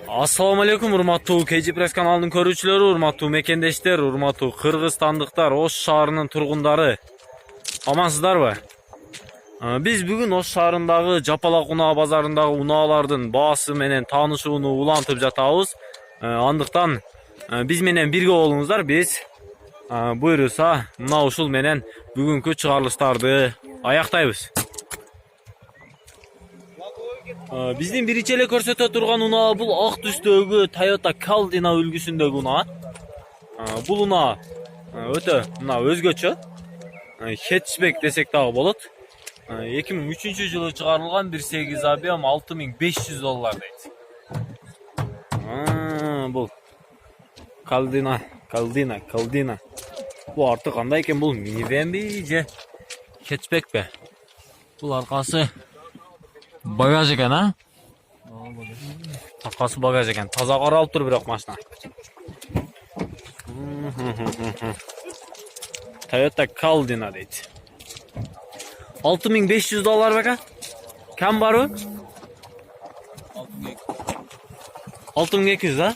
Assalamu alaikum урматтуу KG Press каналынын көрүүчүлөрү, урматтуу мекендештер, урматтуу кыргызстандыктар, Ош шаарынын тургундары. Амансыздарбы? Биз бүгүн Ош шаарындагы Жапалак унаа базарындагы унаалардын баасы менен таанышууну улантып жатабыз. Андыктан биз менен бирге болуңуздар. Биз буйруса мына ушул менен бүгүнкү чыгарылыштарды аяктайбыз. Биздин биринчи эле көрсөтө турган унаа бул ак түстөгү Toyota Caldina үлгүсүндөгү унаа. Бул унаа өтө мына өзгөчө. Хэтчбек десек дагы болот. 2003 жылы чыгарылган 1.8 объем $6500 дейт. Бул Caldina. Бул арты кандай экен? Бул минивенби же хэтчбекпи? Бул аркасы багаж экен, а? Аркасы багаж экен. Таза каралып тур бирок машина. Toyota Caldina дейт. $6500 бека? Кам барбы? 6200, а?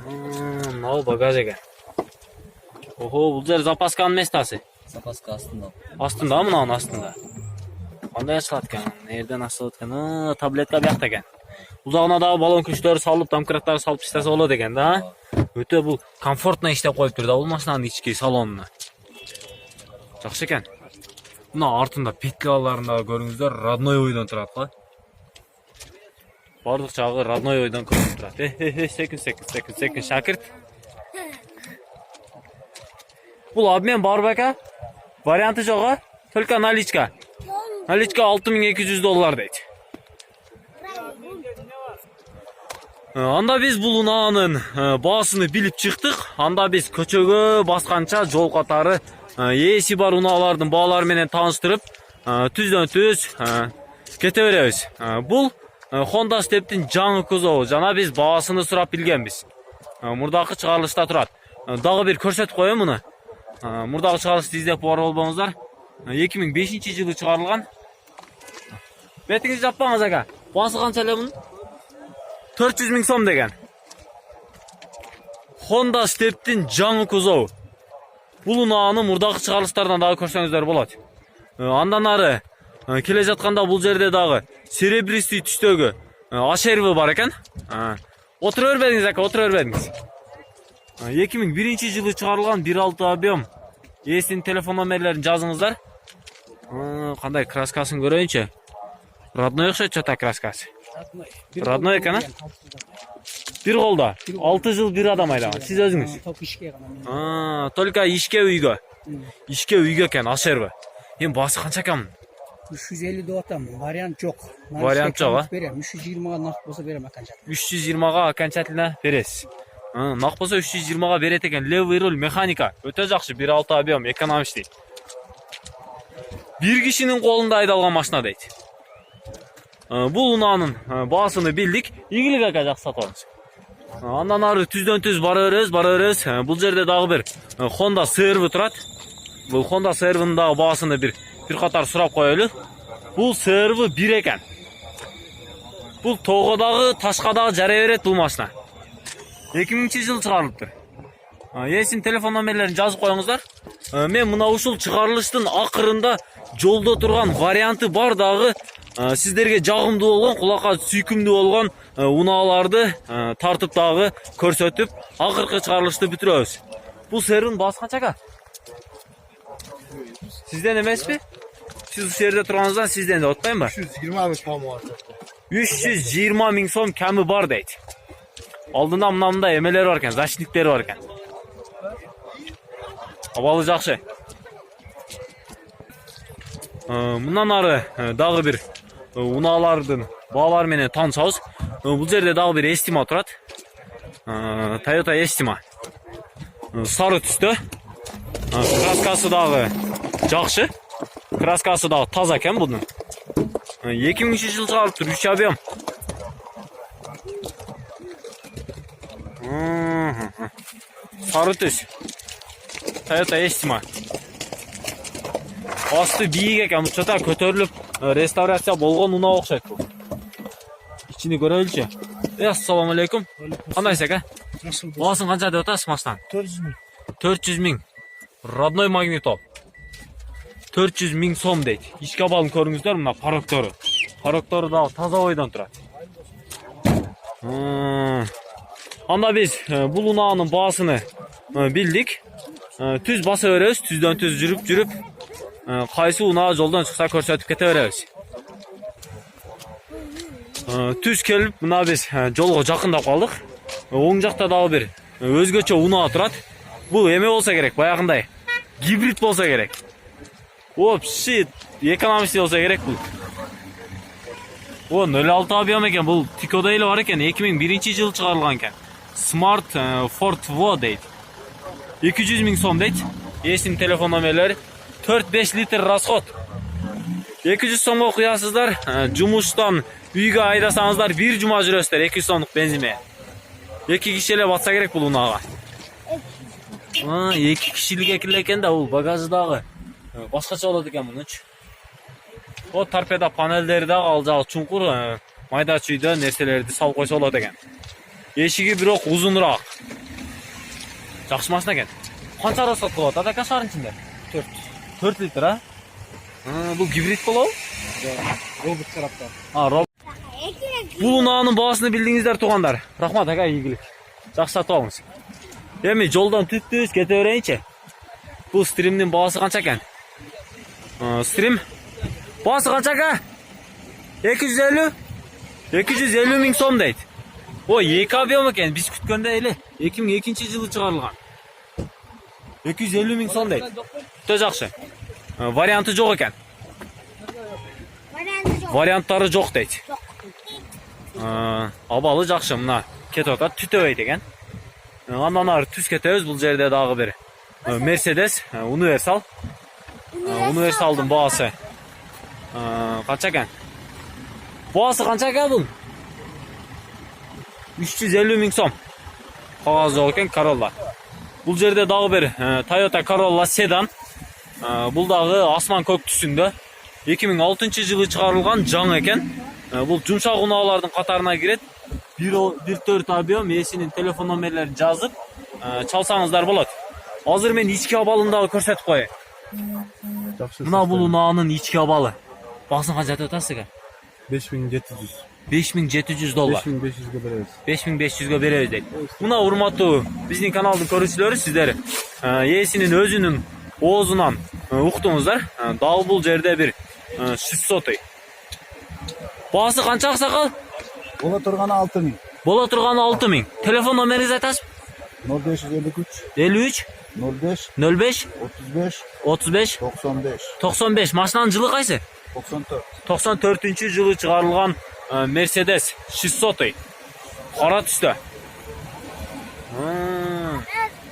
Мынау багаж экен. Охо, бул жер запасканын местасы. Запаска астында. Астында, мынанын астында. Кандай ачылат экен? Нерден ачылат экен? Таблетка биякта экен. Бул жагына дагы баллон күчтөрү салып, домкраттары салып иштесе болот экен да. Өтө бул комфортно иштеп коюп тур да бул машинанын ички салонуна. Жакшы экен. Мына артында петляларында көрүңүздөр, родной ойдон турат го. Бардык жагы родной ойдон көрүнүп турат. Секин шакирт. Бул обмен бар бека? Варианты жок, а? Только наличка. Наличка $6200 дейт. Анда биз бул унаанын баасыны билип чыктык. Анда биз көчөгө басканча жол катары ээси бар унаалардын баалары менен тааныштырып, түздөн-түз кете беребиз. Бул Honda Step'тин жаңы кузову жана биз баасыны сурап билгенбиз. Мурдагы чыгарылышта турат. Дагы бир көрсөтүп коем муну. Мурдагы чыгарылышты издеп бар болбоңуздар. 2005 жылы чыгарылган. Бетиңизди жаппаңыз ака. Баасы канча эле мунун? 400 000 сом деген. Honda Step'тин жаңы кузову. Бул унааны мурдагы чыгарылыштардан дагы көрсөңүздөр болот. Андан ары келе жатканда бул жерде дагы серебристый түстөгү ашерви бар экен. Отура бербедиңиз ака, отура бербедиңиз. 2001 жылы чыгарылган 1.6 объем. Ээсинин телефон номерлерин жазыңыздар. Кандай краскасын көрөйүнчү. Родной окшойт чата краскасы. Родной экен, а? Бир колдо. 6 жыл бир адам айдаган. Сиз өзүңүз? Только ишке үйгө. Ишке үйгө экен ашерби. Эми баасы канча экен? 350 деп атам. Вариант жок. Вариант жок, а? 320га нак болсо берем окончательно. 320га окончательно бересиз. Нак болсо 320га берет экен. Левый руль механика. Өтө жакшы, 1.6 объем, экономичный. Бир кишинин колунда айдалган машина дейт. Бул унаанын баасыны билдик. Игилик ака жакшы сатабыз. Андан ары түздөн-түз бара беребиз. Бул жерде дагы бир Honda CR-ви турат. Бул Honda CR-нын дагы баасыны бир катар сурап коелу. Бул CR-ви 1 экен. Бул тоого дагы, ташка дагы жарай берет бул машина. 2000 жыл чыгарылыптыр. Ээсинин телефон номерлерин жазып коюңуздар. Мен мына ушул чыгарылыштын акырында жолдо турган варианты бар дагы сиздерге жагымдуу болгон, кулакка сүйкүмдүү болгон унааларды тартып дагы көрсөтүп, акыркы чыгарылышты бүтүрөбүз. Бул CR-нын баасы канча ака? Сизден эмеспи? Сиз ушул жерде турганыңыздан сизден деп атпайм ба? 320 000 сом ками бар дейт. Алдында мындай эмелер бар экен, защитниктери бар экен. Абалы жакшы. Мындан ары дагы бир унаалардын баалары менен таанышабыз. Бул жерде дагы бир Estima турат. Toyota Estima. Сары түстө. Краскасы дагы жакшы. Краскасы дагы таза экен бунун. 2000 жыл чыгарылыптыр, 3 объем. Сары түс. Toyota Estima. Асты бийик экен, чата көтөрүлүп реставрация болгон унаа окшойт бул. Ичини көрөлүчү. Assalamu alaikum. Qandaysiz aka? Bahosin qancha deb o'tasiz mashinaning? 400 ming. 400 ming. Родной magnitol. 400 ming so'm deydi. Ichki obalni ko'ringizlar, mana paroktori. Paroktori da Tazovoydan turadi. Anda biz bu lunaning bahosini bildik. Tüz basaveramiz, tüzdan tüz жүрүп, qaysi una yoldan chiqsa ko'rsatib ketaveramiz. Tüz kelip buna biz жолго жакындап калдык. Оң жакта дагы bir өзгөчө una турат. Bu эме болса керек, баягындай. Гибрид болса керек. Оп, shit, экономист болса керек бул. О, 06 объем экен, бул Тикода эле бар экен, 2001-жылы чыгарылган экен. Smart Ford Wo дейт. 200 ming so'm deydi. Esin telefon номерлери 4-5 litr расход. 200 so'mga qo'yasizlar. Jumuşdan uyga aydasаңыздар 1 juma жүрөсүздөр 200 so'mluk benzinme. 2 kişiyle batsa gerek bu lunaga. 2 kişilik ekildi eкен да, бул багажы дагы башкача болот экен мунуч. O торпеда панелдери дагы ал жагы чуңкур, майда чүйдө нерселерди салып койсо болот экен. Эшиги бирок узунураак. Жакшы машина экен. Канча расход кылат? Ата кашарын ичинде? 4 литр, а? Бул гибрид болобу? Робот тарапта. Робот. Бул унаанын баасыны билдиңиздер туугандар. Рахмат ага, ийгилик. Жакшы сатып алыңыз. Эми жолдон түттүбүз, кете берейинчи. Бул стримдин баасы канча экен? Стрим баасы канча ага? 250? 250 ming so'm дейт. O 2 объем экен, биз күткөндө эле 2002-жылы чыгарылган. 250 ming so'm дейт. Өтө жакшы. Варианты жок экен. Варианттары жок дейт. Абалы жакшы, мына кетип атат, түтөбөйт экен. Андан ары түз кетебиз, бул жерде дагы бир Mercedes Universal. Universalдын баасы канча экен? Баасы канча экен бул? 350 ming so'm. Кагаз жок экен, Corolla. Бул жерде дагы бир Toyota Corolla sedan. Бул дагы асман көк түсүндө. 2006-жылы чыгарылган жаңы экен. Бул жумшак унаалардын катарына кирет. 1.4 объем, эсинин телефон номерлерин жазып, чалсаңыздар болот. Азыр мен ички абалын дагы көрсөтүп коеюн. Мына бул унаанын ички абалы. Басын канча деп атасыз экен? 5700. 5700 доллар. 5500'e bereriz. 5500'e bereriz deydi. Buna urmattуу биздин каналдын көрүүчүлөрү сиздер эсинин өзүнүн оозунан уктуңуздар. Дагы бул жерде бир 600. Баасы канча аксакал? Bola turganı 6000. Бола турганы 6000. Телефон номериңизди айтасыз? 0553 53 05 05 35 35 95 95. Машинанын жылы кайсы? 94. 94-жылы чыгарылган Mercedes 600. Кара түстө.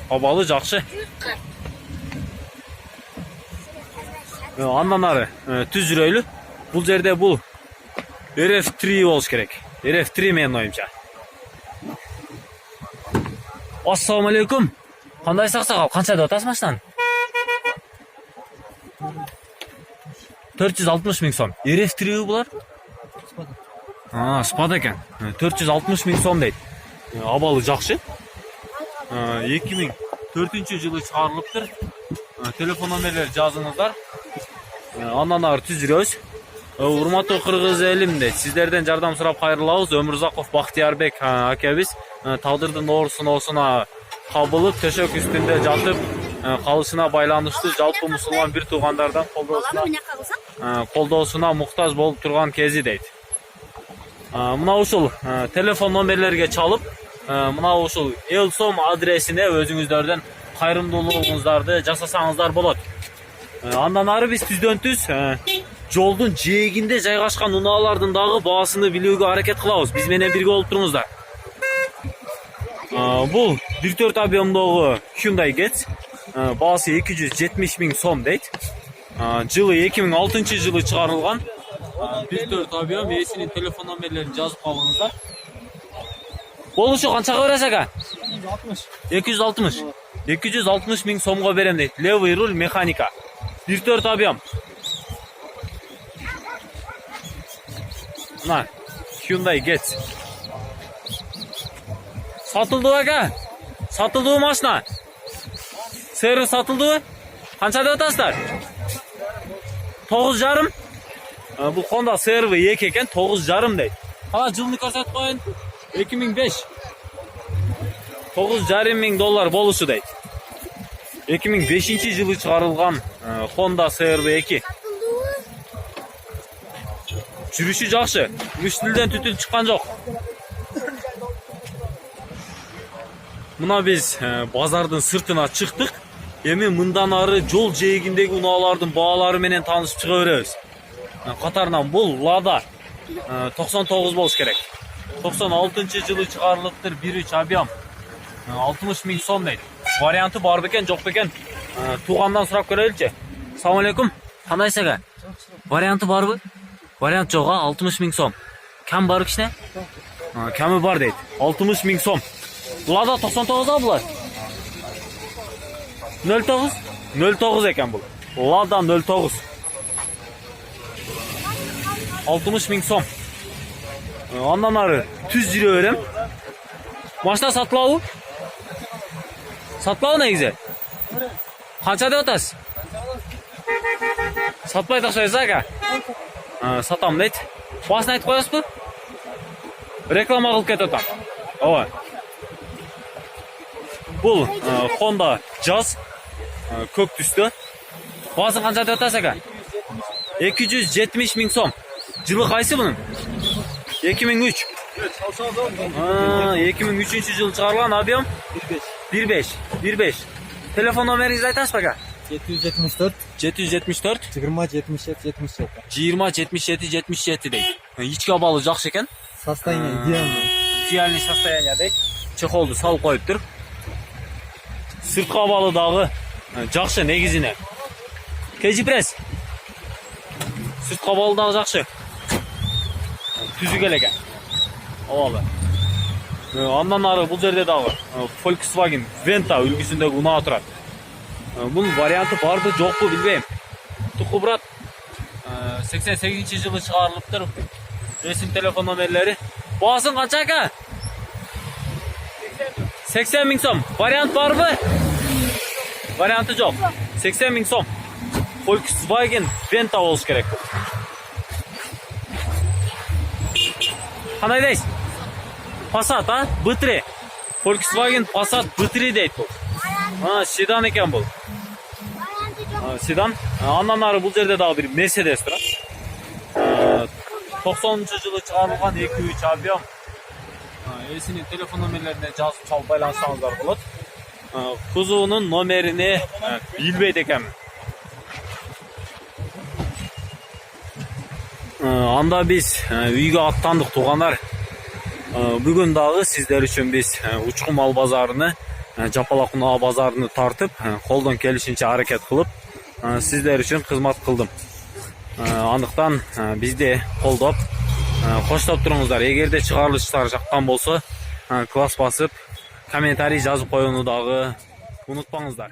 Абалы жакшы. Андан ары түз жүрөйлү. Бул жерде бул RF3 болуш керек. RF3 менин оюмча. Ассаламу алейкум. Кандай саксакал? Канча деп атасыз машинаны? 460 ming so'm. RF3 булар? Спада экен. 460 ming so'm дейт. Абалы жакшы. 2004-жылы чыгарылыптыр. Телефон номерлери жазыңыздар. Андан ары түз жүрөбүз. Урматтуу кыргыз элим дейт. Сиздерден жардам сурап кайрылабыз. Өмүрзаков Бактиярбек акебиз тагдырдын оорусуна кабылып, төшөк үстүндө жатып калышына байланыштуу жалпы мусулман бир туугандардан колдоосуна муктаж болуп турган кези дейт. Мына ушул телефон номерлерге чалып, мына ушул Элсом адресине өзүңүздөрдөн кайрымдуулугуңуздарды жасасаңыздар болот. Андан ары биз түздөн түз жолдун жээгинде жайгашкан унаалардын дагы баасыны билүүгө аракет кылабыз. Биз менен бирге болуп туруңуздар. Бул 1.4 объемдогу Hyundai Getz. Баасы 270 ming so'm дейт. Жылы 2006-жылы чыгарылган. 1.4 объем, эсинин телефон номерлерин жазып калыңыздар. Болушу канчага бересиз ага? 260. 260 ming so'мго берем дейт. Левый руль механика. 1.4 объем. Мына Hyundai Getz. Satıldı aka. Satıldı maşına. Servis satıldı. Kança dep atasыздар? 9,5. Bu Honda servi 2 ekan, 9,5 deydi. Hala жылын көрсөтүп коюн. 2005. 9,5 ming dollar болушу deydi. 2005-жылы чыгарылган Honda CR-V 2. Жүрүшү жакшы. Үч тилден түтүн чыккан жок. Мына биз базардын сыртына чыктык. Эми мындан ары жол жээгиндеги унаалардын баалары менен таанышып чыга беребиз. Катарынан бул Lada 99 болуш керек. 96-жылы чыгарылыптыр, 1.3 объем. 60 ming сом дейт. Варианты бар бекен, жок бекен? Туугандан сурап көрөлүчү. Assalomu alaykum. Кандайсыз ага? Варианты барбы? Вариант жок, 60 ming сом. Кем бар кичине? Кеми бар дейт. 60 ming сом. Lada 99 а булар? 09? 09 экен бул. Lada 09. 60 ming сом. Андан ары түз жүрө берем. Машина сатылабы? Сатпабы негизи? Канча деп атасыз? Сатпай ташайсыз ага? Сатам дейт. Баасын айтып коесузбу? Реклама кылып кетип атам. Ооба. Бул Honda Jazz көк түстө. Баасын канча деп атасыз ага? 270 ming сом. Жылы кайсы бунун? 2003. 2003-жылы чыгарылган объем 1.5. Телефон номериңизди айтасызбы ага? 774 774 20 77 77. 20 77 77 дейт. Ички абалы жакшы экен. Состояние идеальное. Идеальный состояние дейт. Чехолду салып коюптур. Сырткы абалы дагы жакшы негизине. Кежи пресс. Сырткы абалы дагы жакшы. Түзүк эле экен. Абалы. Андан ары бул жерде дагы Volkswagen Venta үлгүсүндөгү унаа турат. Бунун варианты барбы, жокпу билбейм. Туку брат 88-жылы чыгарылыптыр. Ресим телефон номерлери. Баасын канча ака? 80 ming сом. Вариант барбы? Варианты жок. 80 ming сом. Volkswagen Venta болуш керек. Кандай дейсиз? Passat, B3. Volkswagen Passat B3 deyт бул. Седан экен бул. Седан. Андан ары бул жерде дагы бир Mercedes турат. 90-жылы чыгарылган 2.3 объем. Эсинин телефон номерлерине жазып чалып байланышсаңыздар болот. Кузуунун номерини билбейт экенмин. Анда биз үйгө аттандык туугандар. Бүгүн дагы сиздер үчүн биз Учкун мал базарыны, Жапалак унаа базарыны тартып, колдон келишинче аракет кылып, сиздер үчүн кызмат кылдым. Андыктан бизди колдоп, коштоп туруңуздар. Эгерде чыгарылыштар жаккан болсо, класс басып, комментарий жазып коюуну дагы унутпаңыздар.